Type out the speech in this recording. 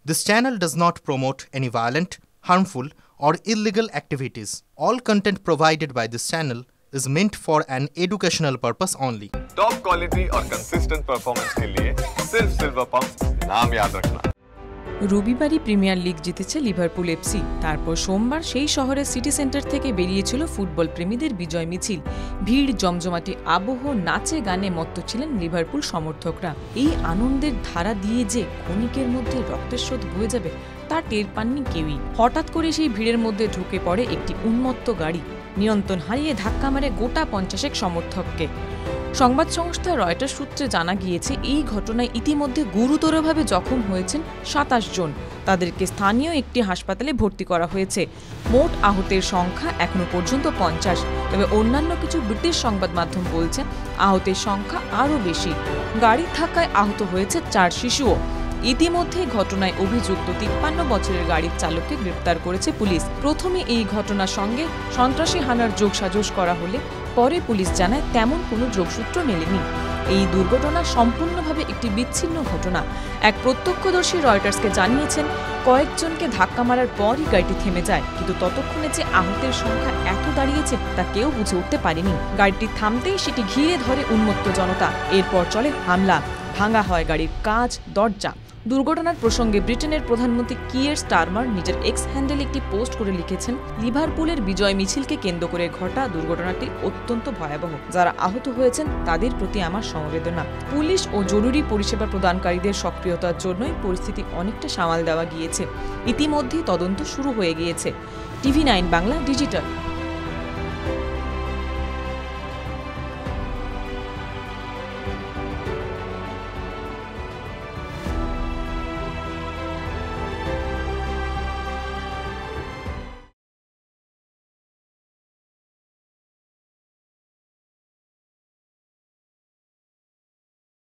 This channel does not promote any violent, harmful, or illegal activities. All content provided by this channel is meant for an educational purpose only. Top quality और consistent performance के लिए सिर्फ silver pump नाम याद रखना। রবিবারই premier league জিতেছে Liverpool FC. তারপর সোমবার সেই শহরের সিটি সেন্টার থেকে বেরিয়েছিল ফুটবল প্রেমীদের বিজয় মিছিল। ভিড়, জমজমাটি আবহ, নাচে গানে মত্ত ছিলেন লিভারপুল সমর্থকরা। এই আনন্দের ধারা দিয়ে যে ক্ষণিকের মধ্যে রক্তের স্রোত বয়ে যাবে তা টের পাননি কেউই। হঠাৎ করে সেই ভিড়ের মধ্যে ঢুকে পড়ে একটি উন্মত্ত গাড়ি, নিয়ন্ত্রণ হারিয়ে ধাক্কা মারে গোটা 50 সমর্থককে। সংবাদ সংস্থা রয়টার্স সূত্রে জানা গিয়েছে, এই ঘটনায় ইতিমধ্যে গুরুতরভাবে জখম হয়েছেন 27 জন। তাদেরকে স্থানীয় একটি হাসপাতালে ভর্তি করা হয়েছে। মোট আহতের সংখ্যা এখনো পর্যন্ত 50। তবে অন্যান্য কিছু ব্রিটিশ সংবাদ মাধ্যম বলছেন আহতের সংখ্যা আরও বেশি। গাড়ির ধাক্কায় আহত হয়েছে 4 শিশুও। ইতিমধ্যে ঘটনায় অভিযুক্ত 53 বছরের গাড়ির চালককে গ্রেপ্তার করেছে পুলিশ। প্রথমে এই ঘটনার সঙ্গে সন্ত্রাসী হানার যোগসাজশ করা হলে পরে পুলিশ জানায় তেমন কোনো যোগসূত্র মেলেনি। এই দুর্ঘটনা সম্পূর্ণভাবে একটি বিচ্ছিন্ন ঘটনা। এক প্রত্যক্ষদর্শী রয়টার্সকে জানিয়েছেন, কয়েকজনকে ধাক্কা মারার পরই গাড়িটি থেমে যায়, কিন্তু ততক্ষণে যে আহতের সংখ্যা এত দাঁড়িয়েছে তা কেউ বুঝে উঠতে পারেনি। গাড়িটি থামতেই সেটি ঘিরে ধরে উন্মত্ত জনতা। এরপর চলে হামলা, ভাঙা হয় গাড়ির কাঁচ, দরজা। দুর্ঘটনার প্রসঙ্গে ব্রিটেনের প্রধানমন্ত্রী কিয়ের স্টারমার নিজের এক্স হ্যান্ডেলে একটি পোস্ট করে লিখেছেন, লিভারপুলের বিজয় মিছিলকে কেন্দ্র করে ঘটা দুর্ঘটনাটি অত্যন্ত ভয়াবহ। যারা আহত হয়েছেন তাদের প্রতি আমার সমবেদনা। পুলিশ ও জরুরি পরিষেবা প্রদানকারীদের সক্রিয়তার জন্যই পরিস্থিতি অনেকটা সামাল দেওয়া গিয়েছে। ইতিমধ্যেই তদন্ত শুরু হয়ে গিয়েছে। TV9 Bangla digital.